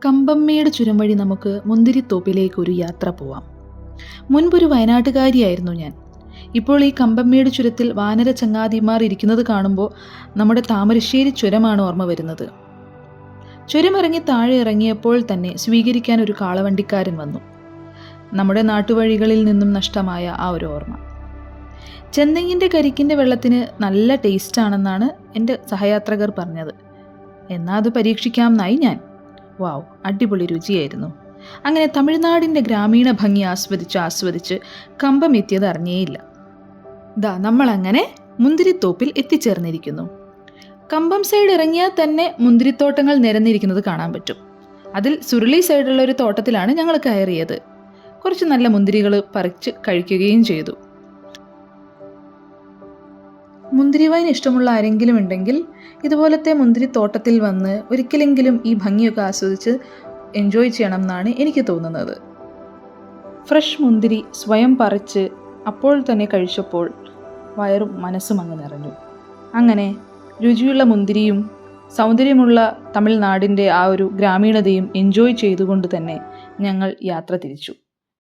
കമ്പംമേട് ചുരം വഴി നമുക്ക് മുന്തിരിത്തോപ്പിലേക്ക് ഒരു യാത്ര പോവാം. മുൻപൊരു വയനാട്ടുകാരിയായിരുന്നു ഞാൻ. ഇപ്പോൾ ഈ കമ്പംമേട് ചുരത്തിൽ വാനര ചങ്ങാതിമാർ ഇരിക്കുന്നത് കാണുമ്പോൾ നമ്മുടെ താമരശ്ശേരി ചുരമാണ് ഓർമ്മ വരുന്നത്. ചുരമിറങ്ങി താഴെ ഇറങ്ങിയപ്പോൾ തന്നെ സ്വീകരിക്കാൻ ഒരു കാളവണ്ടിക്കാരൻ വന്നു. നമ്മുടെ നാട്ടുവഴികളിൽ നിന്നും നഷ്ടമായ ആ ഒരു ഓർമ്മ. ചെന്തെങ്ങിൻ്റെ കരിക്കിൻ്റെ വെള്ളത്തിന് നല്ല ടേസ്റ്റാണെന്നാണ് എൻ്റെ സഹയാത്രികർ പറഞ്ഞത്. എന്നാൽ അത് പരീക്ഷിക്കാമെന്നായി ഞാൻ. വാവ്, അടിപൊളി രുചിയായിരുന്നു. അങ്ങനെ തമിഴ്നാടിൻ്റെ ഗ്രാമീണ ഭംഗി ആസ്വദിച്ച് കമ്പം എത്തിയത് അറിഞ്ഞേയില്ല. നമ്മളങ്ങനെ മുന്തിരിത്തോപ്പിൽ എത്തിച്ചേർന്നിരിക്കുന്നു. കമ്പം സൈഡ് ഇറങ്ങിയാൽ തന്നെ മുന്തിരിത്തോട്ടങ്ങൾ നിരന്നിരിക്കുന്നത് കാണാൻ പറ്റും. അതിൽ സുരുളി സൈഡുള്ള ഒരു തോട്ടത്തിലാണ് ഞങ്ങൾ കയറിയത്. കുറച്ച് നല്ല മുന്തിരികൾ പറിച്ച് കഴിക്കുകയും ചെയ്തു. മുന്തിരി വൈൻ ഇഷ്ടമുള്ള ആരെങ്കിലും ഉണ്ടെങ്കിൽ ഇതുപോലത്തെ മുന്തിരിത്തോട്ടത്തിൽ വന്ന് ഒരിക്കലെങ്കിലും ഈ ഭംഗിയൊക്കെ ആസ്വദിച്ച് എൻജോയ് ചെയ്യണം എന്നാണ് എനിക്ക് തോന്നുന്നത്. ഫ്രഷ് മുന്തിരി സ്വയം പറിച്ച് അപ്പോൾ തന്നെ കഴിച്ചപ്പോൾ വയറും മനസ്സും അങ്ങ് നിറഞ്ഞു. അങ്ങനെ രുചിയുള്ള മുന്തിരിയും സൗന്ദര്യമുള്ള തമിഴ്നാടിൻ്റെ ആ ഒരു ഗ്രാമീണതയും എൻജോയ് ചെയ്തുകൊണ്ട് തന്നെ ഞങ്ങൾ യാത്ര തിരിച്ചു.